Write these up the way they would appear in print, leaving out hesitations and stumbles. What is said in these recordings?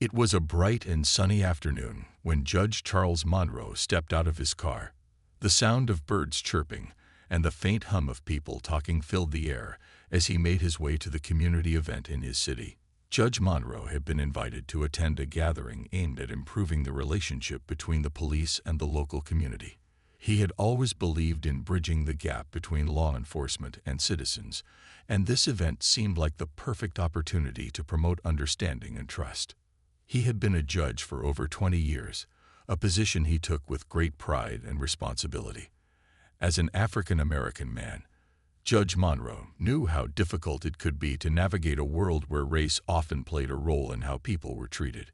It was a bright and sunny afternoon when Judge Charles Monroe stepped out of his car. The sound of birds chirping and the faint hum of people talking filled the air as he made his way to the community event in his city. Judge Monroe had been invited to attend a gathering aimed at improving the relationship between the police and the local community. He had always believed in bridging the gap between law enforcement and citizens, and this event seemed like the perfect opportunity to promote understanding and trust. He had been a judge for over 20 years, a position he took with great pride and responsibility. As an African-American man, Judge Monroe knew how difficult it could be to navigate a world where race often played a role in how people were treated.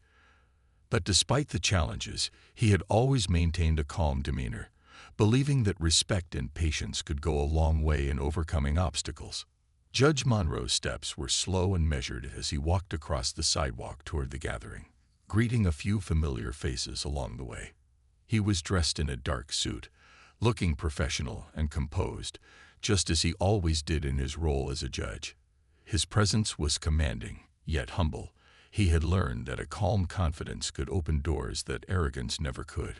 But despite the challenges, he had always maintained a calm demeanor, believing that respect and patience could go a long way in overcoming obstacles. Judge Monroe's steps were slow and measured as he walked across the sidewalk toward the gathering, greeting a few familiar faces along the way. He was dressed in a dark suit, looking professional and composed, just as he always did in his role as a judge. His presence was commanding, yet humble. He had learned that a calm confidence could open doors that arrogance never could.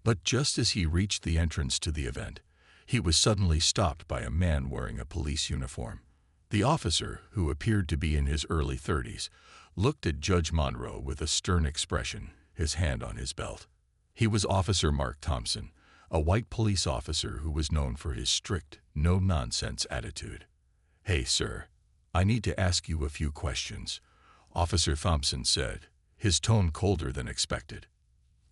But just as he reached the entrance to the event, he was suddenly stopped by a man wearing a police uniform. The officer, who appeared to be in his early 30s, looked at Judge Monroe with a stern expression, his hand on his belt. He was Officer Mark Thompson, a white police officer who was known for his strict, no-nonsense attitude. "Hey, sir, I need to ask you a few questions," Officer Thompson said, his tone colder than expected.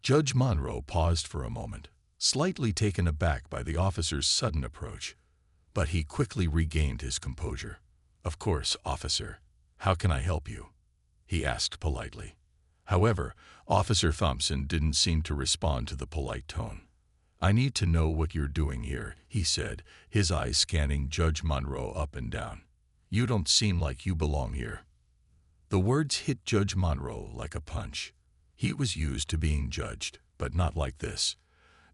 Judge Monroe paused for a moment, slightly taken aback by the officer's sudden approach, but he quickly regained his composure. "Of course, officer. How can I help you?" he asked politely. However, Officer Thompson didn't seem to respond to the polite tone. "I need to know what you're doing here," he said, his eyes scanning Judge Monroe up and down. "You don't seem like you belong here." The words hit Judge Monroe like a punch. He was used to being judged, but not like this.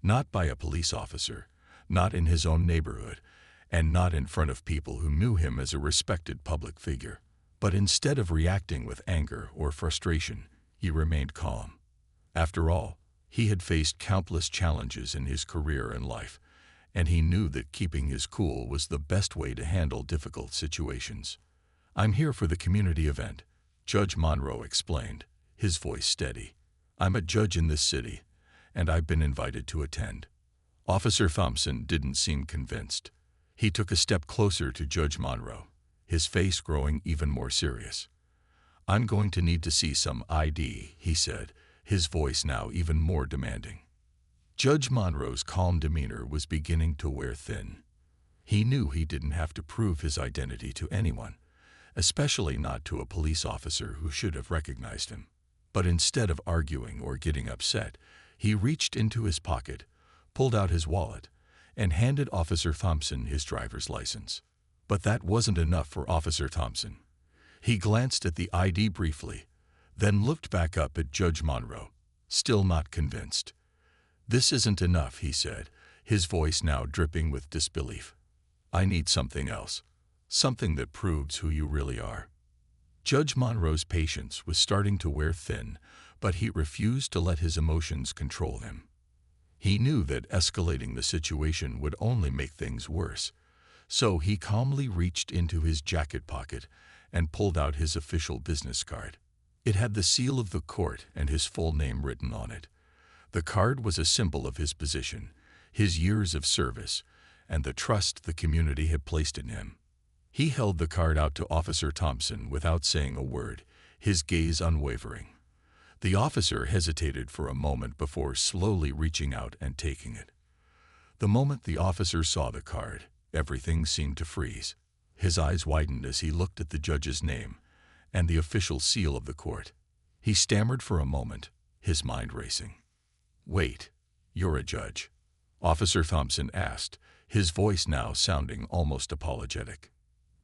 Not by a police officer, not in his own neighborhood, and not in front of people who knew him as a respected public figure. But instead of reacting with anger or frustration, he remained calm. After all, he had faced countless challenges in his career and life, and he knew that keeping his cool was the best way to handle difficult situations. "I'm here for the community event," Judge Monroe explained, his voice steady. "I'm a judge in this city, and I've been invited to attend." Officer Thompson didn't seem convinced. He took a step closer to Judge Monroe, his face growing even more serious. "I'm going to need to see some ID," he said, his voice now even more demanding. Judge Monroe's calm demeanor was beginning to wear thin. He knew he didn't have to prove his identity to anyone, especially not to a police officer who should have recognized him. But instead of arguing or getting upset, he reached into his pocket, pulled out his wallet, and handed Officer Thompson his driver's license. But that wasn't enough for Officer Thompson. He glanced at the ID briefly, then looked back up at Judge Monroe, still not convinced. "This isn't enough," he said, his voice now dripping with disbelief. "I need something else, something that proves who you really are." Judge Monroe's patience was starting to wear thin, but he refused to let his emotions control him. He knew that escalating the situation would only make things worse, so he calmly reached into his jacket pocket and pulled out his official business card. It had the seal of the court and his full name written on it. The card was a symbol of his position, his years of service, and the trust the community had placed in him. He held the card out to Officer Thompson without saying a word, his gaze unwavering. The officer hesitated for a moment before slowly reaching out and taking it. The moment the officer saw the card, everything seemed to freeze. His eyes widened as he looked at the judge's name and the official seal of the court. He stammered for a moment, his mind racing. "Wait, you're a judge?" Officer Thompson asked, his voice now sounding almost apologetic.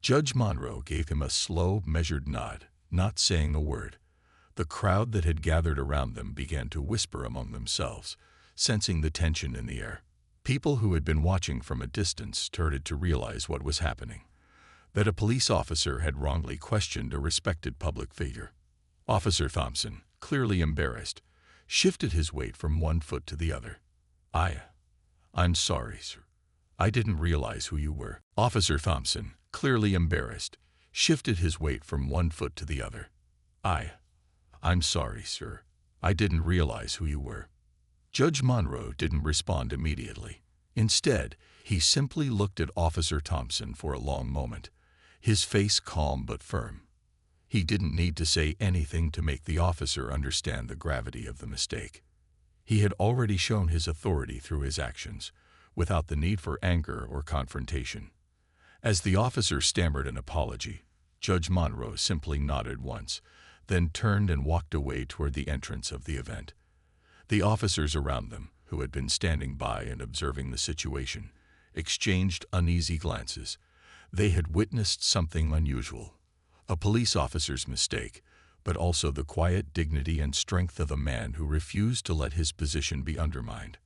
Judge Monroe gave him a slow, measured nod, not saying a word. The crowd that had gathered around them began to whisper among themselves, sensing the tension in the air. People who had been watching from a distance started to realize what was happening, that a police officer had wrongly questioned a respected public figure. Officer Thompson, clearly embarrassed, shifted his weight from one foot to the other. I'm sorry, sir. I didn't realize who you were. Officer Thompson, clearly embarrassed, shifted his weight from one foot to the other. I'm sorry, sir. I didn't realize who you were. Judge Monroe didn't respond immediately. Instead, he simply looked at Officer Thompson for a long moment, his face calm but firm. He didn't need to say anything to make the officer understand the gravity of the mistake. He had already shown his authority through his actions, without the need for anger or confrontation. As the officer stammered an apology, Judge Monroe simply nodded once, then turned and walked away toward the entrance of the event. The officers around them, who had been standing by and observing the situation, exchanged uneasy glances. They had witnessed something unusual. A police officer's mistake, but also the quiet dignity and strength of a man who refused to let his position be undermined.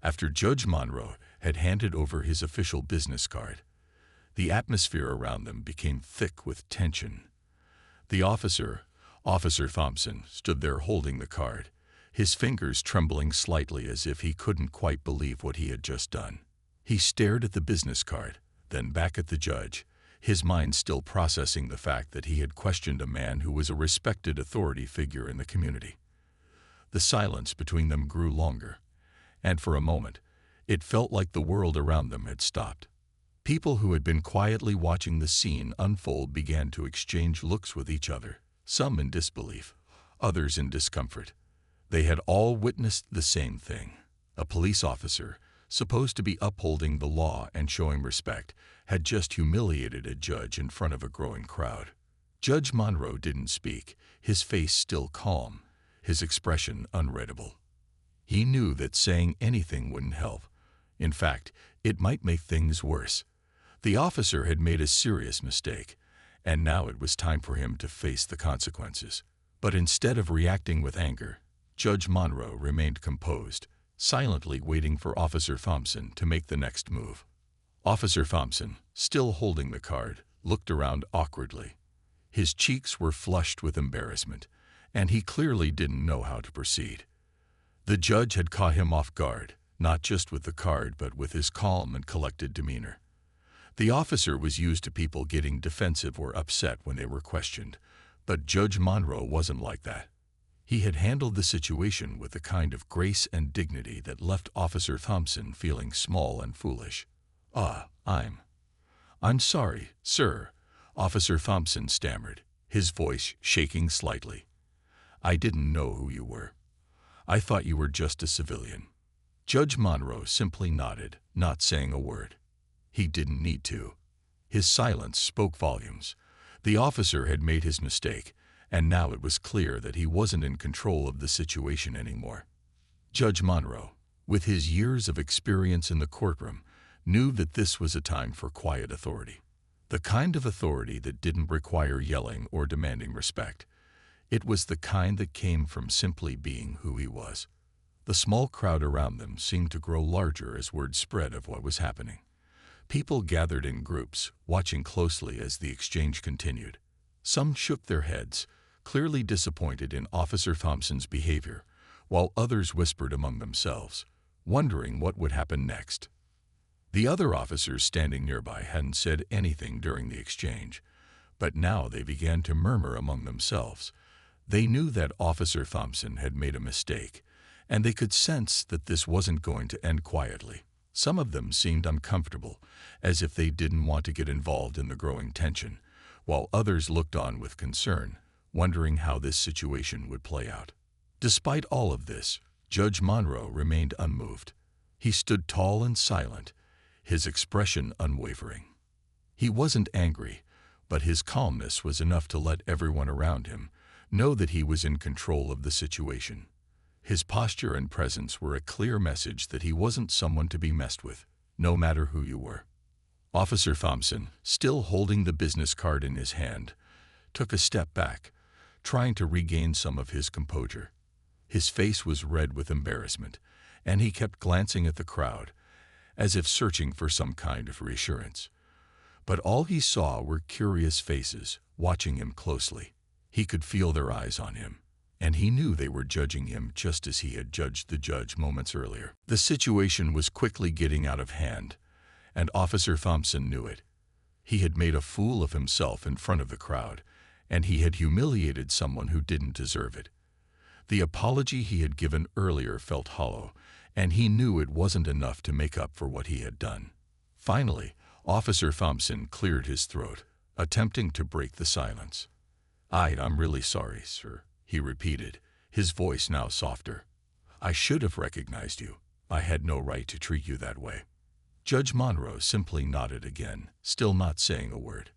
After Judge Monroe had handed over his official business card, the atmosphere around them became thick with tension. The officer, Officer Thompson, stood there holding the card, his fingers trembling slightly as if he couldn't quite believe what he had just done. He stared at the business card, then back at the judge, his mind still processing the fact that he had questioned a man who was a respected authority figure in the community. The silence between them grew longer, and for a moment, it felt like the world around them had stopped. People who had been quietly watching the scene unfold began to exchange looks with each other, some in disbelief, others in discomfort. They had all witnessed the same thing. A police officer, supposed to be upholding the law and showing respect, had just humiliated a judge in front of a growing crowd. Judge Monroe didn't speak, his face still calm, his expression unreadable. He knew that saying anything wouldn't help. In fact, it might make things worse. The officer had made a serious mistake, and now it was time for him to face the consequences. But instead of reacting with anger, Judge Monroe remained composed, silently waiting for Officer Thompson to make the next move. Officer Thompson, still holding the card, looked around awkwardly. His cheeks were flushed with embarrassment, and he clearly didn't know how to proceed. The judge had caught him off guard, not just with the card but with his calm and collected demeanor. The officer was used to people getting defensive or upset when they were questioned, but Judge Monroe wasn't like that. He had handled the situation with a kind of grace and dignity that left Officer Thompson feeling small and foolish. I'm sorry, sir," Officer Thompson stammered, his voice shaking slightly. "I didn't know who you were. I thought you were just a civilian." Judge Monroe simply nodded, not saying a word. He didn't need to. His silence spoke volumes. The officer had made his mistake, and now it was clear that he wasn't in control of the situation anymore. Judge Monroe, with his years of experience in the courtroom, knew that this was a time for quiet authority. The kind of authority that didn't require yelling or demanding respect. It was the kind that came from simply being who he was. The small crowd around them seemed to grow larger as word spread of what was happening. People gathered in groups, watching closely as the exchange continued. Some shook their heads, clearly disappointed in Officer Thompson's behavior, while others whispered among themselves, wondering what would happen next. The other officers standing nearby hadn't said anything during the exchange, but now they began to murmur among themselves. They knew that Officer Thompson had made a mistake, and they could sense that this wasn't going to end quietly. Some of them seemed uncomfortable, as if they didn't want to get involved in the growing tension, while others looked on with concern, wondering how this situation would play out. Despite all of this, Judge Monroe remained unmoved. He stood tall and silent, his expression unwavering. He wasn't angry, but his calmness was enough to let everyone around him know that he was in control of the situation. His posture and presence were a clear message that he wasn't someone to be messed with, no matter who you were. Officer Thompson, still holding the business card in his hand, took a step back, trying to regain some of his composure. His face was red with embarrassment, and he kept glancing at the crowd, as if searching for some kind of reassurance. But all he saw were curious faces, watching him closely. He could feel their eyes on him, and he knew they were judging him just as he had judged the judge moments earlier. The situation was quickly getting out of hand, and Officer Thompson knew it. He had made a fool of himself in front of the crowd, and he had humiliated someone who didn't deserve it. The apology he had given earlier felt hollow, and he knew it wasn't enough to make up for what he had done. Finally, Officer Thompson cleared his throat, attempting to break the silence. I'm really sorry, sir," he repeated, his voice now softer. "I should have recognized you. I had no right to treat you that way." Judge Monroe simply nodded again, still not saying a word.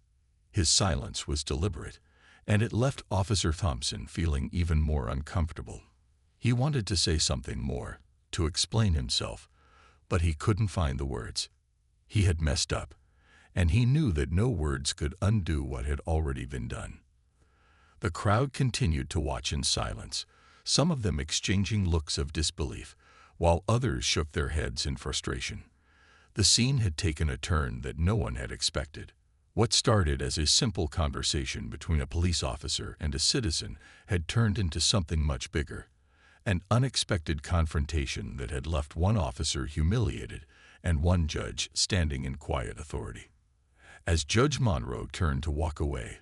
His silence was deliberate, and it left Officer Thompson feeling even more uncomfortable. He wanted to say something more, to explain himself, but he couldn't find the words. He had messed up, and he knew that no words could undo what had already been done. The crowd continued to watch in silence, some of them exchanging looks of disbelief, while others shook their heads in frustration. The scene had taken a turn that no one had expected. What started as a simple conversation between a police officer and a citizen had turned into something much bigger, an unexpected confrontation that had left one officer humiliated and one judge standing in quiet authority. As Judge Monroe turned to walk away,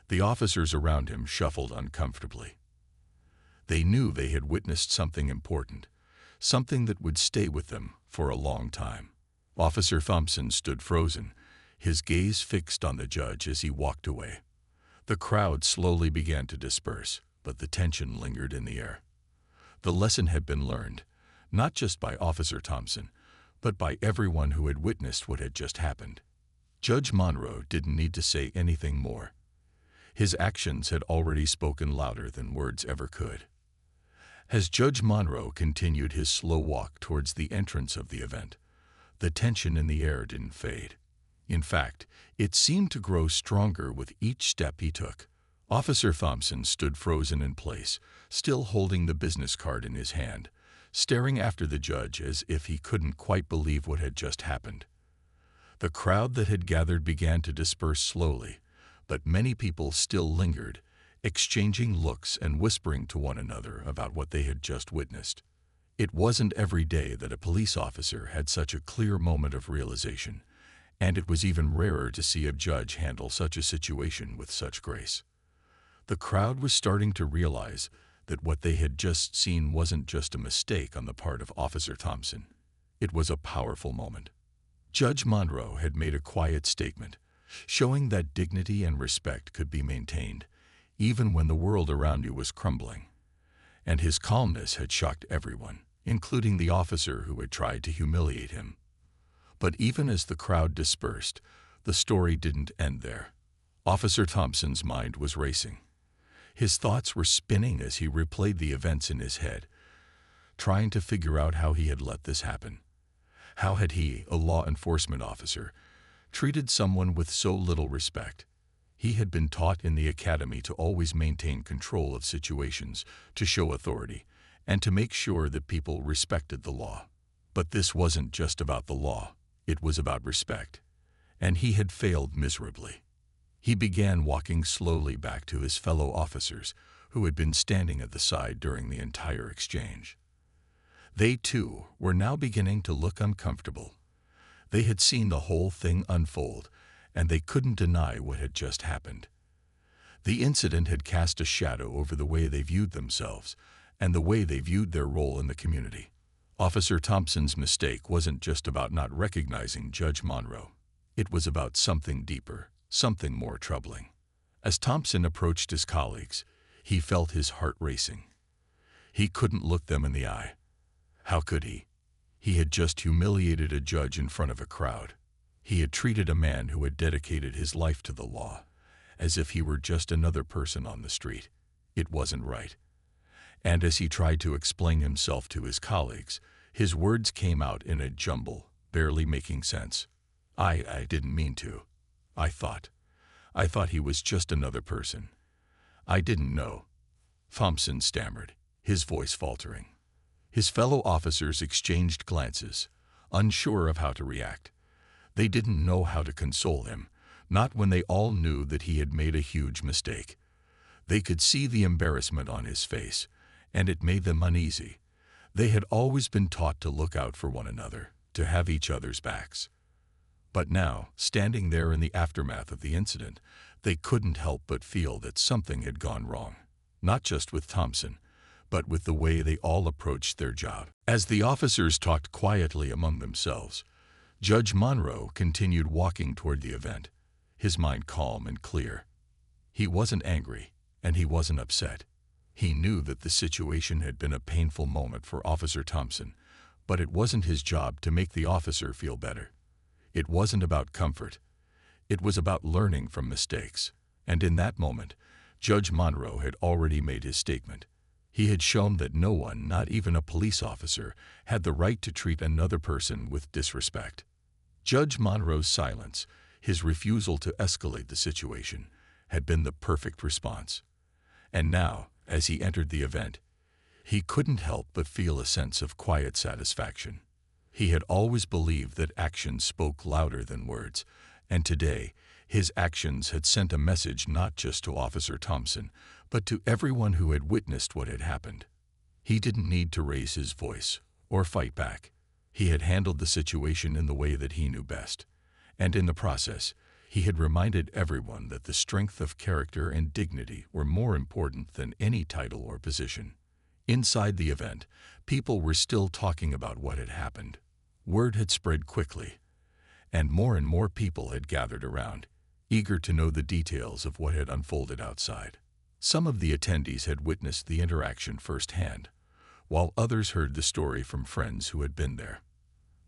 the officers around him shuffled uncomfortably. They knew they had witnessed something important, something that would stay with them for a long time. Officer Thompson stood frozen, his gaze fixed on the judge as he walked away. The crowd slowly began to disperse, but the tension lingered in the air. The lesson had been learned, not just by Officer Thompson, but by everyone who had witnessed what had just happened. Judge Monroe didn't need to say anything more. His actions had already spoken louder than words ever could. As Judge Monroe continued his slow walk towards the entrance of the event, the tension in the air didn't fade. In fact, it seemed to grow stronger with each step he took. Officer Thompson stood frozen in place, still holding the business card in his hand, staring after the judge as if he couldn't quite believe what had just happened. The crowd that had gathered began to disperse slowly, but many people still lingered, exchanging looks and whispering to one another about what they had just witnessed. It wasn't every day that a police officer had such a clear moment of realization, and it was even rarer to see a judge handle such a situation with such grace. The crowd was starting to realize that what they had just seen wasn't just a mistake on the part of Officer Thompson. It was a powerful moment. Judge Monroe had made a quiet statement, showing that dignity and respect could be maintained, even when the world around you was crumbling. And his calmness had shocked everyone, including the officer who had tried to humiliate him. But even as the crowd dispersed, the story didn't end there. Officer Thompson's mind was racing. His thoughts were spinning as he replayed the events in his head, trying to figure out how he had let this happen. How had he, a law enforcement officer, treated someone with so little respect? He had been taught in the academy to always maintain control of situations, to show authority, and to make sure that people respected the law. But this wasn't just about the law, it was about respect. And he had failed miserably. He began walking slowly back to his fellow officers, who had been standing at the side during the entire exchange. They, too, were now beginning to look uncomfortable. They had seen the whole thing unfold, and they couldn't deny what had just happened. The incident had cast a shadow over the way they viewed themselves and the way they viewed their role in the community. Officer Thompson's mistake wasn't just about not recognizing Judge Monroe. It was about something deeper, something more troubling. As Thompson approached his colleagues, he felt his heart racing. He couldn't look them in the eye. How could he? He had just humiliated a judge in front of a crowd. He had treated a man who had dedicated his life to the law as if he were just another person on the street. It wasn't right. And as he tried to explain himself to his colleagues, his words came out in a jumble, barely making sense. I didn't mean to. I thought he was just another person. I didn't know. Thompson stammered, his voice faltering. His fellow officers exchanged glances, unsure of how to react. They didn't know how to console him, not when they all knew that he had made a huge mistake. They could see the embarrassment on his face, and it made them uneasy. They had always been taught to look out for one another, to have each other's backs. But now, standing there in the aftermath of the incident, they couldn't help but feel that something had gone wrong. Not just with Thompson, but with the way they all approached their job. As the officers talked quietly among themselves, Judge Monroe continued walking toward the event, his mind calm and clear. He wasn't angry, and he wasn't upset. He knew that the situation had been a painful moment for Officer Thompson, but it wasn't his job to make the officer feel better. It wasn't about comfort. It was about learning from mistakes. And in that moment, Judge Monroe had already made his statement. He had shown that no one, not even a police officer, had the right to treat another person with disrespect. Judge Monroe's silence, his refusal to escalate the situation, had been the perfect response. And now, as he entered the event, he couldn't help but feel a sense of quiet satisfaction. He had always believed that actions spoke louder than words, and today, his actions had sent a message not just to Officer Thompson, but to everyone who had witnessed what had happened. He didn't need to raise his voice or fight back. He had handled the situation in the way that he knew best, and in the process, he had reminded everyone that the strength of character and dignity were more important than any title or position. Inside the event, people were still talking about what had happened. Word had spread quickly, and more people had gathered around, eager to know the details of what had unfolded outside. Some of the attendees had witnessed the interaction firsthand, while others heard the story from friends who had been there.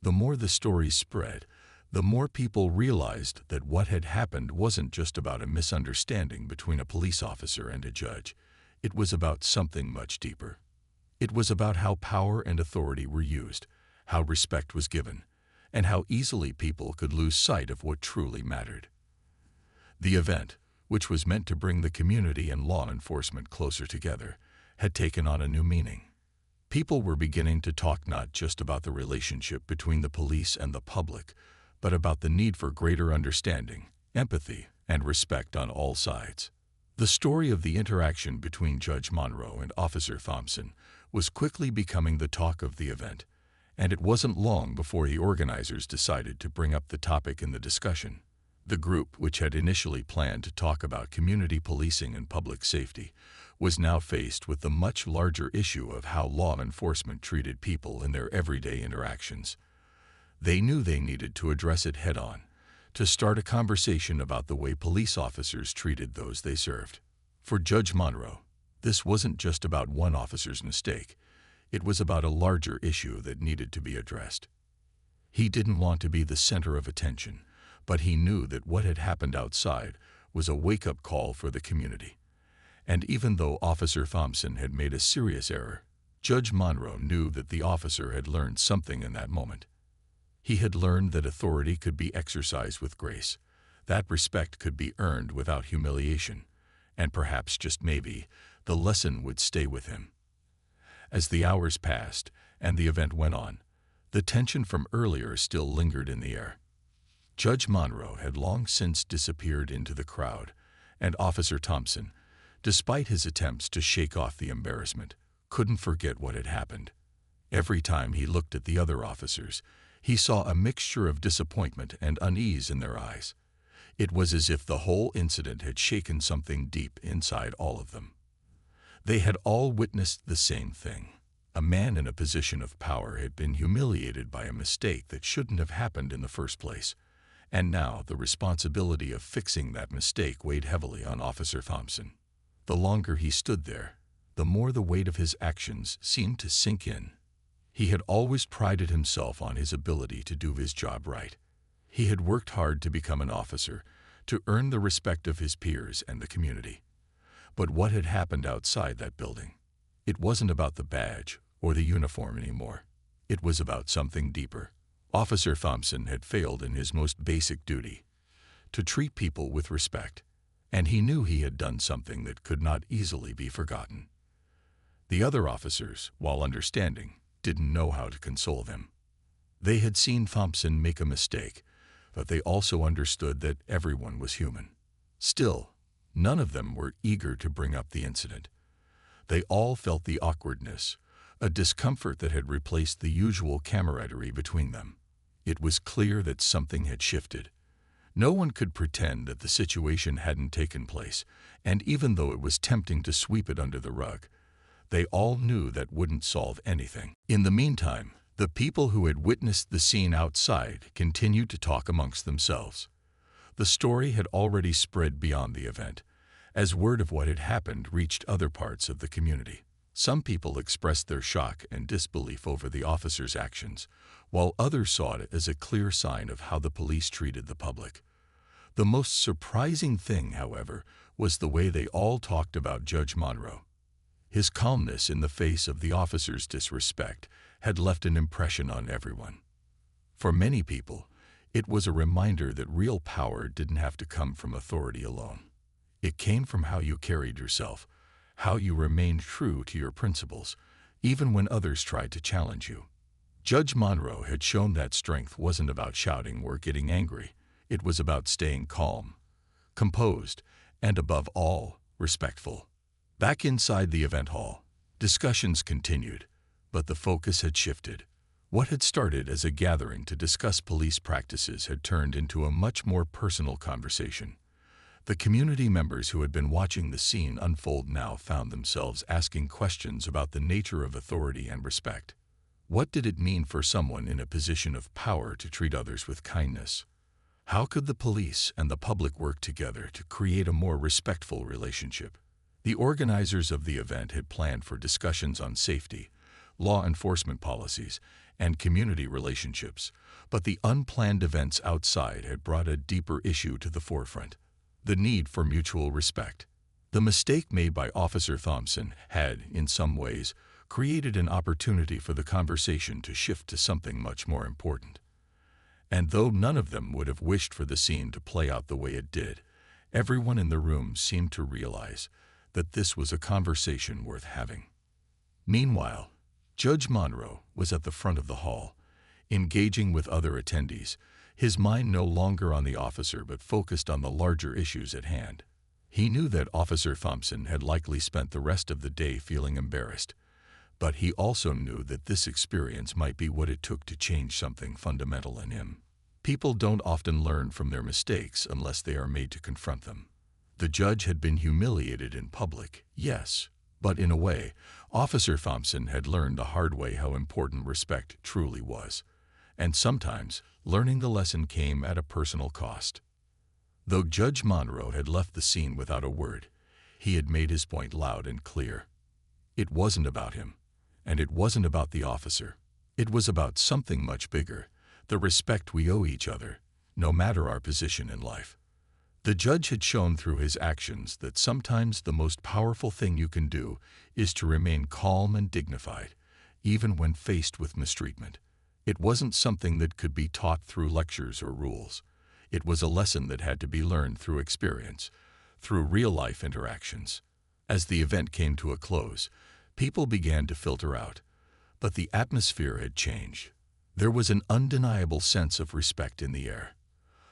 The more the story spread, the more people realized that what had happened wasn't just about a misunderstanding between a police officer and a judge. It was about something much deeper. It was about how power and authority were used, how respect was given, and how easily people could lose sight of what truly mattered. The event, which was meant to bring the community and law enforcement closer together, had taken on a new meaning. People were beginning to talk not just about the relationship between the police and the public, but about the need for greater understanding, empathy, and respect on all sides. The story of the interaction between Judge Monroe and Officer Thompson was quickly becoming the talk of the event, and it wasn't long before the organizers decided to bring up the topic in the discussion. The group, which had initially planned to talk about community policing and public safety, was now faced with the much larger issue of how law enforcement treated people in their everyday interactions. They knew they needed to address it head-on, to start a conversation about the way police officers treated those they served. For Judge Monroe, this wasn't just about one officer's mistake. It was about a larger issue that needed to be addressed. He didn't want to be the center of attention, but he knew that what had happened outside was a wake-up call for the community. And even though Officer Thompson had made a serious error, Judge Monroe knew that the officer had learned something in that moment. He had learned that authority could be exercised with grace, that respect could be earned without humiliation, and perhaps, just maybe, the lesson would stay with him. As the hours passed and the event went on, the tension from earlier still lingered in the air. Judge Monroe had long since disappeared into the crowd, and Officer Thompson, despite his attempts to shake off the embarrassment, couldn't forget what had happened. Every time he looked at the other officers, he saw a mixture of disappointment and unease in their eyes. It was as if the whole incident had shaken something deep inside all of them. They had all witnessed the same thing. A man in a position of power had been humiliated by a mistake that shouldn't have happened in the first place. And now the responsibility of fixing that mistake weighed heavily on Officer Thompson. The longer he stood there, the more the weight of his actions seemed to sink in. He had always prided himself on his ability to do his job right. He had worked hard to become an officer, to earn the respect of his peers and the community. But what had happened outside that building? It wasn't about the badge or the uniform anymore. It was about something deeper. Officer Thompson had failed in his most basic duty, to treat people with respect, and he knew he had done something that could not easily be forgotten. The other officers, while understanding, didn't know how to console him. They had seen Thompson make a mistake, but they also understood that everyone was human. Still, None of them were eager to bring up the incident. They all felt the awkwardness, a discomfort that had replaced the usual camaraderie between them. It was clear that something had shifted. No one could pretend that the situation hadn't taken place, and even though it was tempting to sweep it under the rug, they all knew that wouldn't solve anything. In the meantime, the people who had witnessed the scene outside continued to talk amongst themselves. The story had already spread beyond the event, as word of what had happened reached other parts of the community. Some people expressed their shock and disbelief over the officer's actions, while others saw it as a clear sign of how the police treated the public. The most surprising thing, however, was the way they all talked about Judge Monroe. His calmness in the face of the officer's disrespect had left an impression on everyone. For many people, it was a reminder that real power didn't have to come from authority alone. It came from how you carried yourself, how you remained true to your principles, even when others tried to challenge you. Judge Monroe had shown that strength wasn't about shouting or getting angry. It was about staying calm, composed, and above all, respectful. Back inside the event hall, discussions continued, but the focus had shifted. What had started as a gathering to discuss police practices had turned into a much more personal conversation. The community members who had been watching the scene unfold now found themselves asking questions about the nature of authority and respect. What did it mean for someone in a position of power to treat others with kindness? How could the police and the public work together to create a more respectful relationship? The organizers of the event had planned for discussions on safety, law enforcement policies, and community relationships, but the unplanned events outside had brought a deeper issue to the forefront: the need for mutual respect. The mistake made by Officer Thompson had, in some ways, created an opportunity for the conversation to shift to something much more important. And though none of them would have wished for the scene to play out the way it did, everyone in the room seemed to realize that this was a conversation worth having. Meanwhile, Judge Monroe was at the front of the hall, engaging with other attendees, his mind no longer on the officer but focused on the larger issues at hand. He knew that Officer Thompson had likely spent the rest of the day feeling embarrassed, but he also knew that this experience might be what it took to change something fundamental in him. People don't often learn from their mistakes unless they are made to confront them. The judge had been humiliated in public, yes, but in a way, Officer Thompson had learned the hard way how important respect truly was. And sometimes, learning the lesson came at a personal cost. Though Judge Monroe had left the scene without a word, he had made his point loud and clear. It wasn't about him, and it wasn't about the officer. It was about something much bigger: the respect we owe each other, no matter our position in life. The judge had shown through his actions that sometimes the most powerful thing you can do is to remain calm and dignified, even when faced with mistreatment. It wasn't something that could be taught through lectures or rules. It was a lesson that had to be learned through experience, through real-life interactions. As the event came to a close, people began to filter out, but the atmosphere had changed. There was an undeniable sense of respect in the air,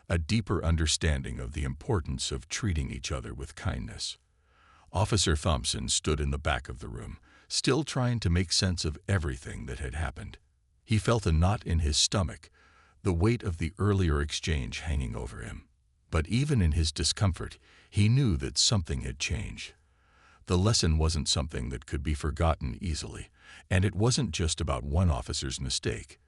a deeper understanding of the importance of treating each other with kindness. Officer Thompson stood in the back of the room, still trying to make sense of everything that had happened. He felt a knot in his stomach, the weight of the earlier exchange hanging over him. But even in his discomfort, he knew that something had changed. The lesson wasn't something that could be forgotten easily, and it wasn't just about one officer's mistake.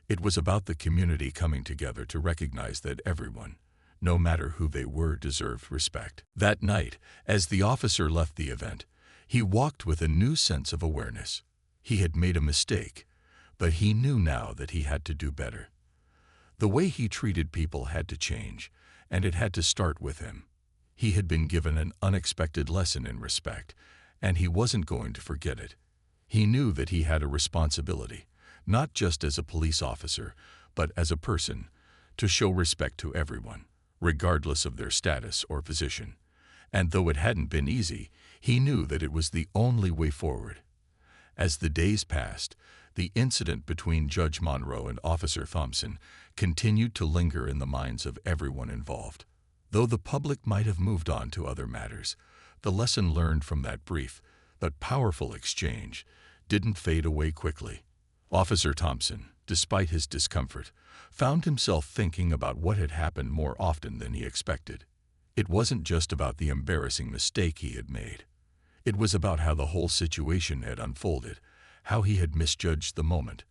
It was about the community coming together to recognize that everyone, no matter who they were, deserved respect. That night, as the officer left the event, he walked with a new sense of awareness. He had made a mistake, but he knew now that he had to do better. The way he treated people had to change, and it had to start with him. He had been given an unexpected lesson in respect, and he wasn't going to forget it. He knew that he had a responsibility, not just as a police officer, but as a person, to show respect to everyone, regardless of their status or position. And though it hadn't been easy, he knew that it was the only way forward. As the days passed, the incident between Judge Monroe and Officer Thompson continued to linger in the minds of everyone involved. Though the public might have moved on to other matters, the lesson learned from that brief but powerful exchange didn't fade away quickly. Officer Thompson, despite his discomfort, found himself thinking about what had happened more often than he expected. It wasn't just about the embarrassing mistake he had made. It was about how the whole situation had unfolded, how he had misjudged the moment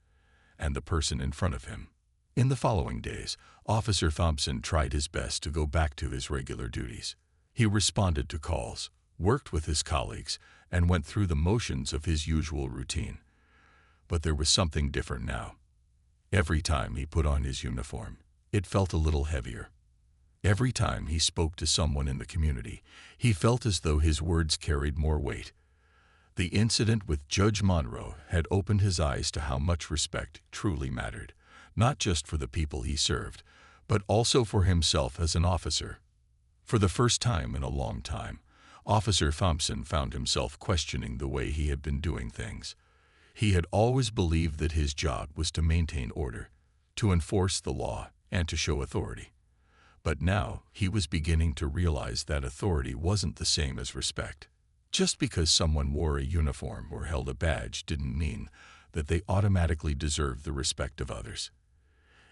and the person in front of him. In the following days, Officer Thompson tried his best to go back to his regular duties. He responded to calls, worked with his colleagues, and went through the motions of his usual routine. But there was something different now. Every time he put on his uniform, it felt a little heavier. Every time he spoke to someone in the community, he felt as though his words carried more weight. The incident with Judge Monroe had opened his eyes to how much respect truly mattered, not just for the people he served, but also for himself as an officer. For the first time in a long time, Officer Thompson found himself questioning the way he had been doing things. He had always believed that his job was to maintain order, to enforce the law, and to show authority. But now he was beginning to realize that authority wasn't the same as respect. Just because someone wore a uniform or held a badge didn't mean that they automatically deserved the respect of others.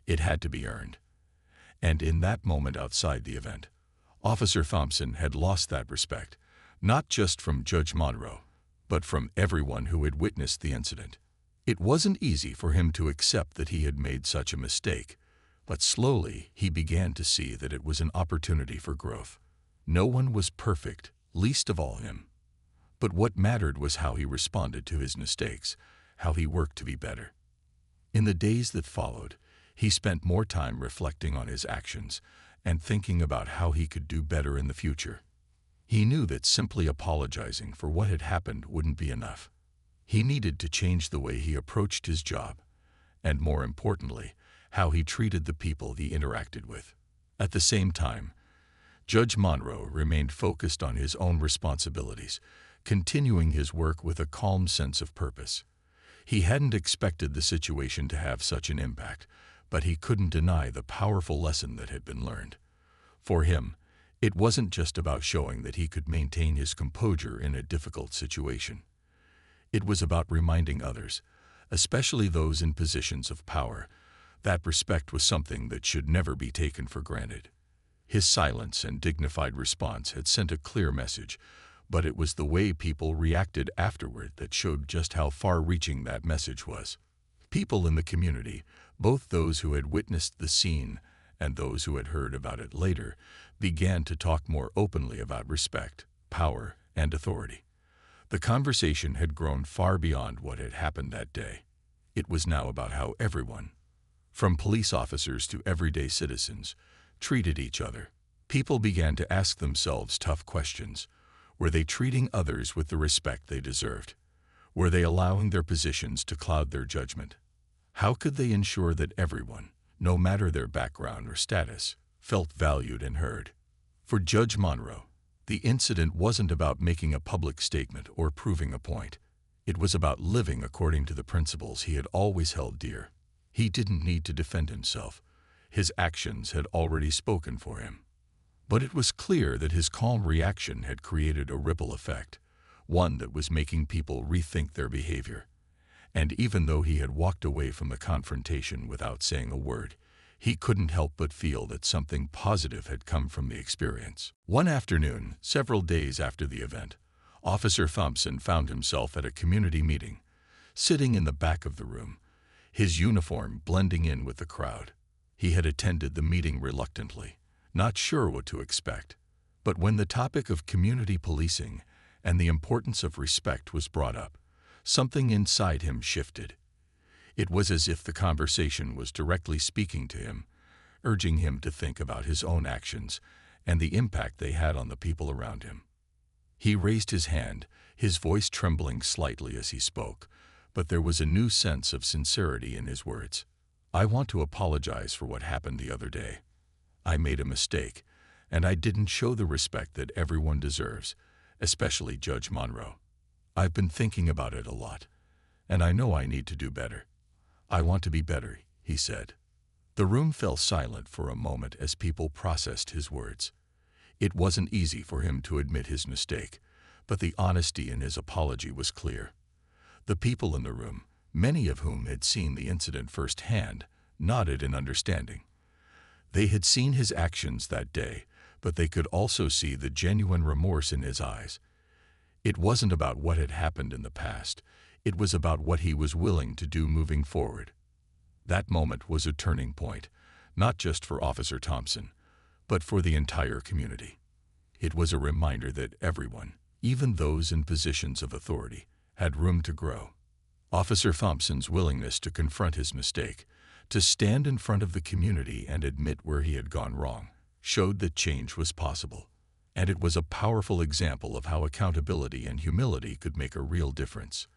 It had to be earned. And in that moment outside the event, Officer Thompson had lost that respect, not just from Judge Monroe, but from everyone who had witnessed the incident. It wasn't easy for him to accept that he had made such a mistake, but slowly he began to see that it was an opportunity for growth. No one was perfect, least of all him. But what mattered was how he responded to his mistakes, how he worked to be better. In the days that followed, he spent more time reflecting on his actions and thinking about how he could do better in the future. He knew that simply apologizing for what had happened wouldn't be enough. He needed to change the way he approached his job, and more importantly, how he treated the people he interacted with. At the same time, Judge Monroe remained focused on his own responsibilities, continuing his work with a calm sense of purpose. He hadn't expected the situation to have such an impact, but he couldn't deny the powerful lesson that had been learned. For him, it wasn't just about showing that he could maintain his composure in a difficult situation. It was about reminding others, especially those in positions of power, that respect was something that should never be taken for granted. His silence and dignified response had sent a clear message, but it was the way people reacted afterward that showed just how far-reaching that message was. People in the community, both those who had witnessed the scene and those who had heard about it later, began to talk more openly about respect, power, and authority. The conversation had grown far beyond what had happened that day. It was now about how everyone, from police officers to everyday citizens, treated each other. People began to ask themselves tough questions. Were they treating others with the respect they deserved? Were they allowing their positions to cloud their judgment? How could they ensure that everyone, no matter their background or status, felt valued and heard? For Judge Monroe, the incident wasn't about making a public statement or proving a point. It was about living according to the principles he had always held dear. He didn't need to defend himself. His actions had already spoken for him. But it was clear that his calm reaction had created a ripple effect, one that was making people rethink their behavior. And even though he had walked away from the confrontation without saying a word, he couldn't help but feel that something positive had come from the experience. One afternoon, several days after the event, Officer Thompson found himself at a community meeting, sitting in the back of the room, his uniform blending in with the crowd. He had attended the meeting reluctantly, not sure what to expect. But when the topic of community policing and the importance of respect was brought up, something inside him shifted. It was as if the conversation was directly speaking to him, urging him to think about his own actions and the impact they had on the people around him. He raised his hand, his voice trembling slightly as he spoke, but there was a new sense of sincerity in his words. "I want to apologize for what happened the other day. I made a mistake, and I didn't show the respect that everyone deserves, especially Judge Monroe. I've been thinking about it a lot, and I know I need to do better. I want to be better," he said. The room fell silent for a moment as people processed his words. It wasn't easy for him to admit his mistake, but the honesty in his apology was clear. The people in the room, many of whom had seen the incident firsthand, nodded in understanding. They had seen his actions that day, but they could also see the genuine remorse in his eyes. It wasn't about what had happened in the past. It was about what he was willing to do moving forward. That moment was a turning point, not just for Officer Thompson, but for the entire community. It was a reminder that everyone, even those in positions of authority, had room to grow. Officer Thompson's willingness to confront his mistake, to stand in front of the community and admit where he had gone wrong, showed that change was possible. And it was a powerful example of how accountability and humility could make a real difference.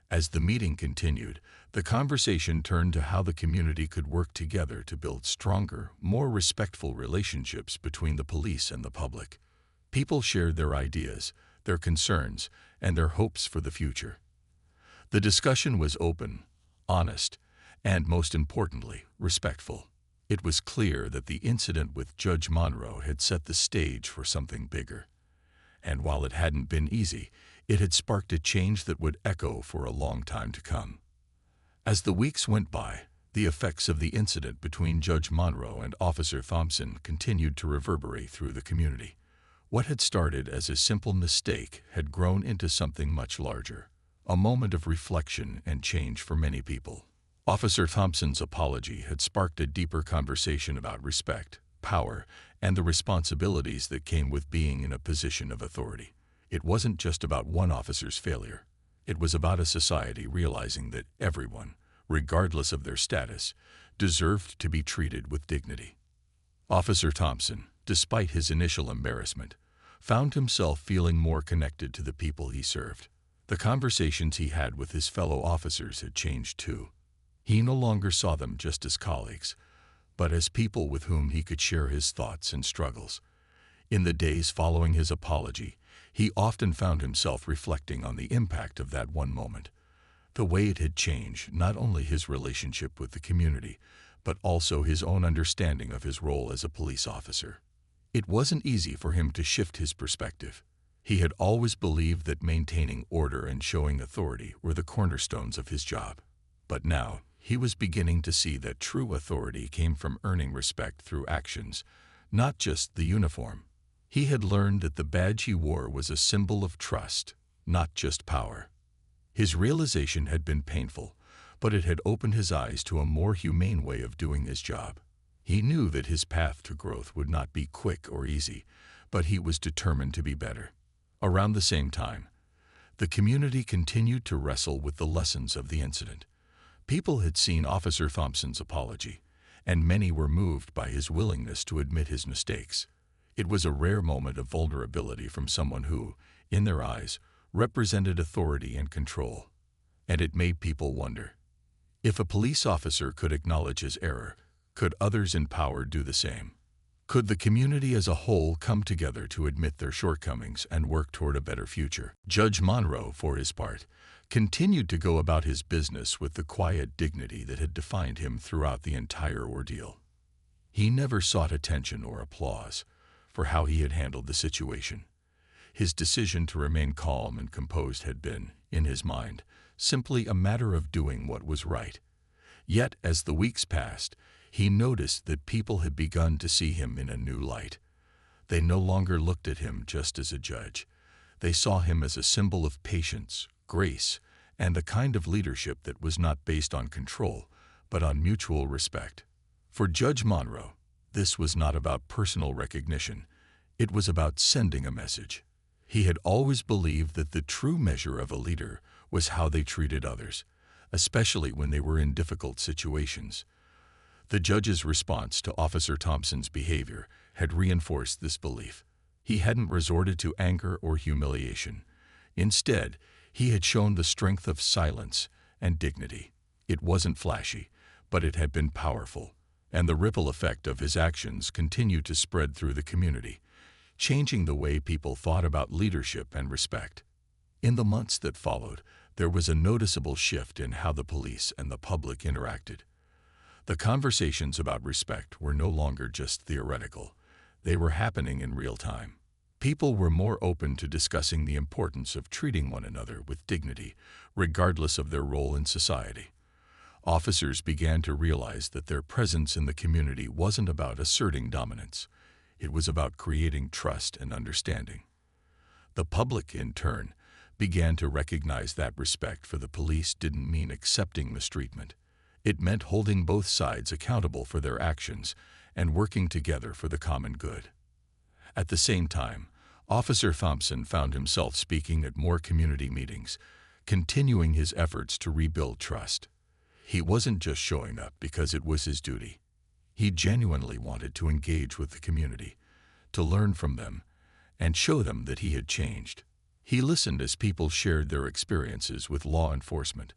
As the meeting continued, the conversation turned to how the community could work together to build stronger, more respectful relationships between the police and the public. People shared their ideas, their concerns, and their hopes for the future. The discussion was open, honest, and most importantly, respectful. It was clear that the incident with Judge Monroe had set the stage for something bigger. And while it hadn't been easy, it had sparked a change that would echo for a long time to come. As the weeks went by, the effects of the incident between Judge Monroe and Officer Thompson continued to reverberate through the community. What had started as a simple mistake had grown into something much larger, a moment of reflection and change for many people. Officer Thompson's apology had sparked a deeper conversation about respect, power, and the responsibilities that came with being in a position of authority. It wasn't just about one officer's failure. It was about a society realizing that everyone, regardless of their status, deserved to be treated with dignity. Officer Thompson, despite his initial embarrassment, found himself feeling more connected to the people he served. The conversations he had with his fellow officers had changed too. He no longer saw them just as colleagues, but as people with whom he could share his thoughts and struggles. In the days following his apology, he often found himself reflecting on the impact of that one moment, the way it had changed not only his relationship with the community, but also his own understanding of his role as a police officer. It wasn't easy for him to shift his perspective. He had always believed that maintaining order and showing authority were the cornerstones of his job. But now, he was beginning to see that true authority came from earning respect through actions, not just the uniform. He had learned that the badge he wore was a symbol of trust, not just power. His realization had been painful, but it had opened his eyes to a more humane way of doing his job. He knew that his path to growth would not be quick or easy, but he was determined to be better. Around the same time, the community continued to wrestle with the lessons of the incident. People had seen Officer Thompson's apology, and many were moved by his willingness to admit his mistakes. It was a rare moment of vulnerability from someone who, in their eyes, represented authority and control. And it made people wonder, if a police officer could acknowledge his error, could others in power do the same? Could the community as a whole come together to admit their shortcomings and work toward a better future? Judge Monroe, for his part, continued to go about his business with the quiet dignity that had defined him throughout the entire ordeal. He never sought attention or applause for how he had handled the situation. His decision to remain calm and composed had been, in his mind, simply a matter of doing what was right. Yet, as the weeks passed, he noticed that people had begun to see him in a new light. They no longer looked at him just as a judge. They saw him as a symbol of patience, grace, and the kind of leadership that was not based on control, but on mutual respect. For Judge Monroe, this was not about personal recognition. It was about sending a message. He had always believed that the true measure of a leader was how they treated others, especially when they were in difficult situations. The judge's response to Officer Thompson's behavior had reinforced this belief. He hadn't resorted to anger or humiliation. Instead, he had shown the strength of silence and dignity. It wasn't flashy, but it had been powerful, and the ripple effect of his actions continued to spread through the community, changing the way people thought about leadership and respect. In the months that followed, there was a noticeable shift in how the police and the public interacted. The conversations about respect were no longer just theoretical. They were happening in real time. People were more open to discussing the importance of treating one another with dignity, regardless of their role in society. Officers began to realize that their presence in the community wasn't about asserting dominance. It was about creating trust and understanding. The public, in turn, began to recognize that respect for the police didn't mean accepting mistreatment. It meant holding both sides accountable for their actions and working together for the common good. At the same time, Officer Thompson found himself speaking at more community meetings, continuing his efforts to rebuild trust. He wasn't just showing up because it was his duty. He genuinely wanted to engage with the community, to learn from them, and show them that he had changed. He listened as people shared their experiences with law enforcement,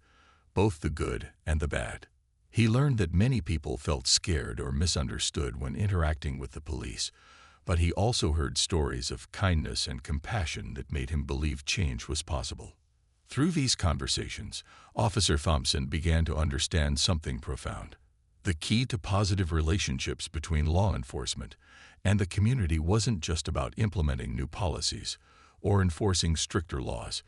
both the good and the bad. He learned that many people felt scared or misunderstood when interacting with the police, but he also heard stories of kindness and compassion that made him believe change was possible. Through these conversations, Officer Thompson began to understand something profound. The key to positive relationships between law enforcement and the community wasn't just about implementing new policies or enforcing stricter laws.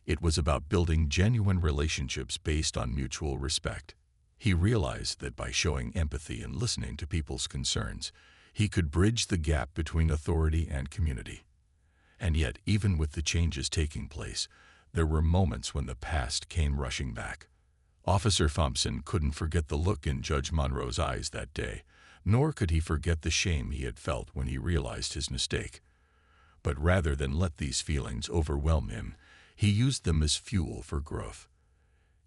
It was about building genuine relationships based on mutual respect. He realized that by showing empathy and listening to people's concerns, he could bridge the gap between authority and community. And yet, even with the changes taking place, there were moments when the past came rushing back. Officer Thompson couldn't forget the look in Judge Monroe's eyes that day, nor could he forget the shame he had felt when he realized his mistake. But rather than let these feelings overwhelm him, he used them as fuel for growth.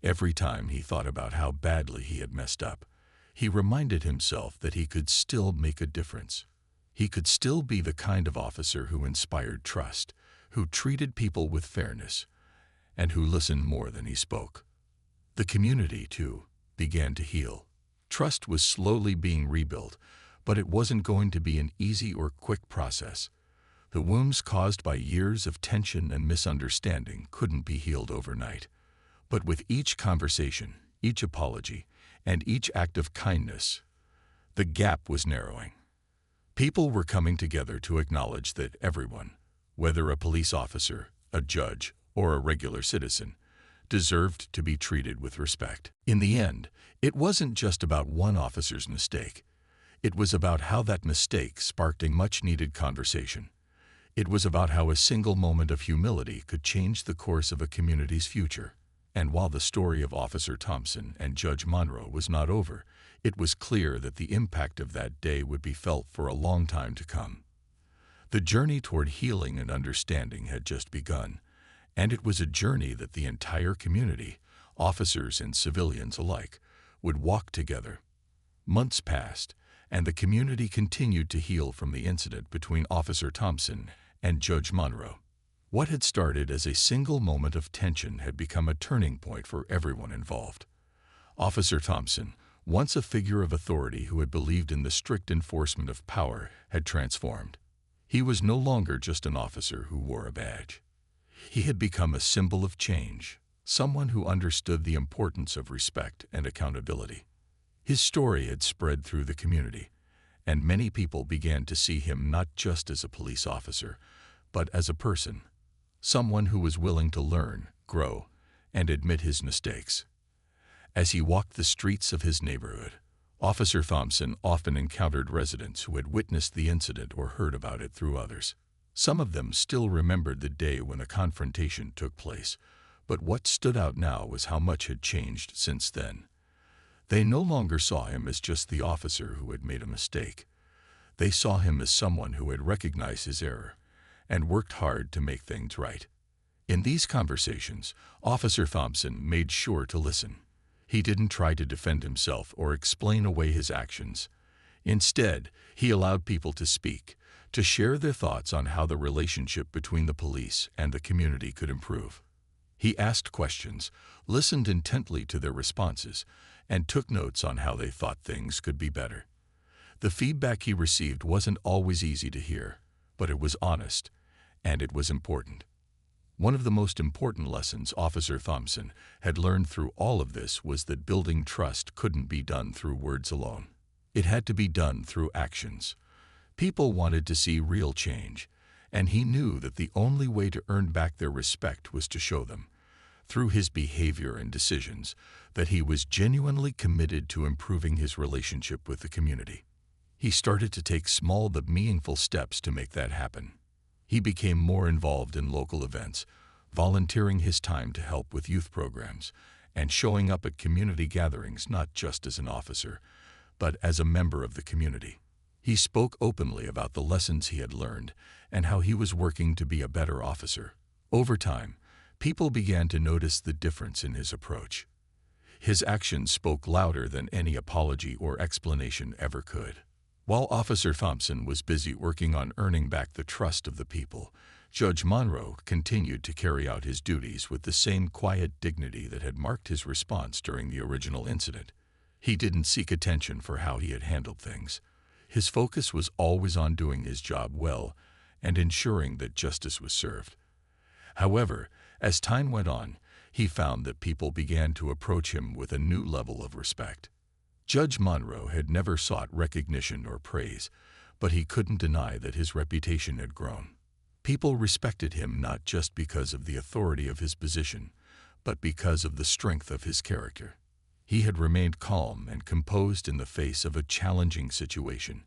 Every time he thought about how badly he had messed up, he reminded himself that he could still make a difference. He could still be the kind of officer who inspired trust, who treated people with fairness, and who listened more than he spoke. The community, too, began to heal. Trust was slowly being rebuilt, but it wasn't going to be an easy or quick process. The wounds caused by years of tension and misunderstanding couldn't be healed overnight. But with each conversation, each apology, and each act of kindness, the gap was narrowing. People were coming together to acknowledge that everyone, whether a police officer, a judge, or a regular citizen, deserved to be treated with respect. In the end, it wasn't just about one officer's mistake. It was about how that mistake sparked a much-needed conversation. It was about how a single moment of humility could change the course of a community's future. And while the story of Officer Thompson and Judge Monroe was not over, it was clear that the impact of that day would be felt for a long time to come. The journey toward healing and understanding had just begun, and it was a journey that the entire community, officers and civilians alike, would walk together. Months passed, and the community continued to heal from the incident between Officer Thompson and Judge Monroe. What had started as a single moment of tension had become a turning point for everyone involved. Officer Thompson, once a figure of authority who had believed in the strict enforcement of power, had transformed. He was no longer just an officer who wore a badge. He had become a symbol of change, someone who understood the importance of respect and accountability. His story had spread through the community, and many people began to see him not just as a police officer, but as a person, someone who was willing to learn, grow, and admit his mistakes. As he walked the streets of his neighborhood, Officer Thompson often encountered residents who had witnessed the incident or heard about it through others. Some of them still remembered the day when the confrontation took place, but what stood out now was how much had changed since then. They no longer saw him as just the officer who had made a mistake. They saw him as someone who had recognized his error and worked hard to make things right. In these conversations, Officer Thompson made sure to listen. He didn't try to defend himself or explain away his actions. Instead, he allowed people to speak, to share their thoughts on how the relationship between the police and the community could improve. He asked questions, listened intently to their responses, and took notes on how they thought things could be better. The feedback he received wasn't always easy to hear, but it was honest, and it was important. One of the most important lessons Officer Thompson had learned through all of this was that building trust couldn't be done through words alone. It had to be done through actions. People wanted to see real change, and he knew that the only way to earn back their respect was to show them, through his behavior and decisions, that he was genuinely committed to improving his relationship with the community. He started to take small but meaningful steps to make that happen. He became more involved in local events, volunteering his time to help with youth programs, and showing up at community gatherings not just as an officer, but as a member of the community. He spoke openly about the lessons he had learned and how he was working to be a better officer. Over time, people began to notice the difference in his approach. His actions spoke louder than any apology or explanation ever could. While Officer Thompson was busy working on earning back the trust of the people, Judge Monroe continued to carry out his duties with the same quiet dignity that had marked his response during the original incident. He didn't seek attention for how he had handled things. His focus was always on doing his job well and ensuring that justice was served. However, as time went on, he found that people began to approach him with a new level of respect. Judge Monroe had never sought recognition or praise, but he couldn't deny that his reputation had grown. People respected him not just because of the authority of his position, but because of the strength of his character. He had remained calm and composed in the face of a challenging situation,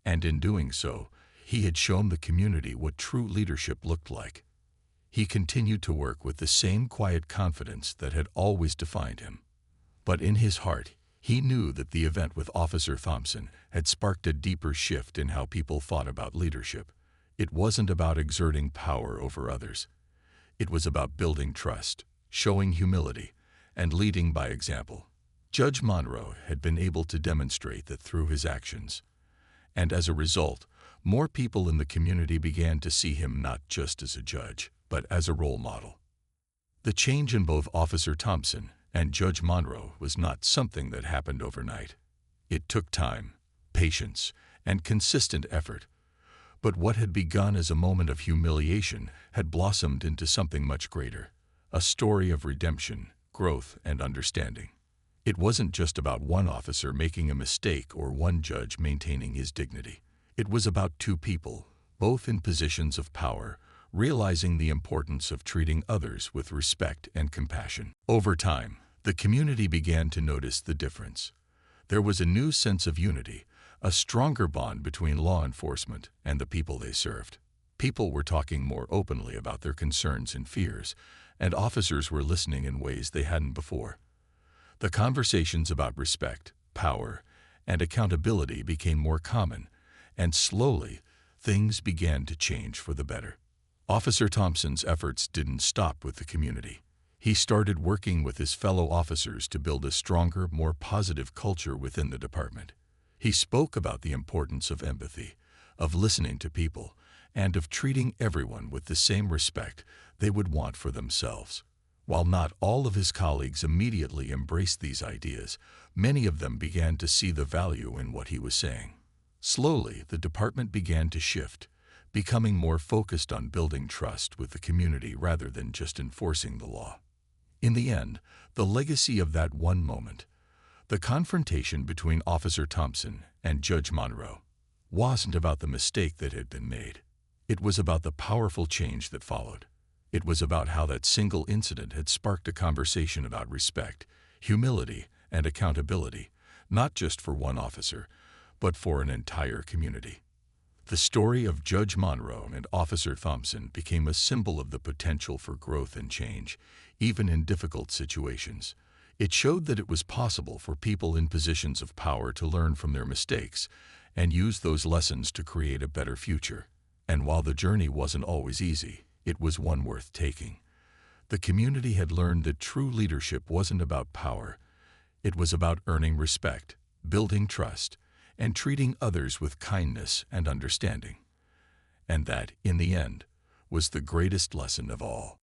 and in doing so, he had shown the community what true leadership looked like. He continued to work with the same quiet confidence that had always defined him. But in his heart, he knew that the event with Officer Thompson had sparked a deeper shift in how people thought about leadership. It wasn't about exerting power over others. It was about building trust, showing humility, and leading by example. Judge Monroe had been able to demonstrate that through his actions, and as a result, more people in the community began to see him not just as a judge, but as a role model. The change in both Officer Thompson and Judge Monroe was not something that happened overnight. It took time, patience, and consistent effort. But what had begun as a moment of humiliation had blossomed into something much greater, a story of redemption, growth, and understanding. It wasn't just about one officer making a mistake or one judge maintaining his dignity. It was about two people, both in positions of power, realizing the importance of treating others with respect and compassion. Over time, the community began to notice the difference. There was a new sense of unity, a stronger bond between law enforcement and the people they served. People were talking more openly about their concerns and fears, and officers were listening in ways they hadn't before. The conversations about respect, power, and accountability became more common, and slowly, things began to change for the better. Officer Thompson's efforts didn't stop with the community. He started working with his fellow officers to build a stronger, more positive culture within the department. He spoke about the importance of empathy, of listening to people, and of treating everyone with the same respect they would want for themselves. While not all of his colleagues immediately embraced these ideas, many of them began to see the value in what he was saying. Slowly, the department began to shift, becoming more focused on building trust with the community rather than just enforcing the law. In the end, the legacy of that one moment, the confrontation between Officer Thompson and Judge Monroe, wasn't about the mistake that had been made. It was about the powerful change that followed. It was about how that single incident had sparked a conversation about respect, humility, and accountability, not just for one officer, but for an entire community. The story of Judge Monroe and Officer Thompson became a symbol of the potential for growth and change, even in difficult situations. It showed that it was possible for people in positions of power to learn from their mistakes and use those lessons to create a better future. And while the journey wasn't always easy, it was one worth taking. The community had learned that true leadership wasn't about power. It was about earning respect, building trust, and treating others with kindness and understanding. And that, in the end, was the greatest lesson of all.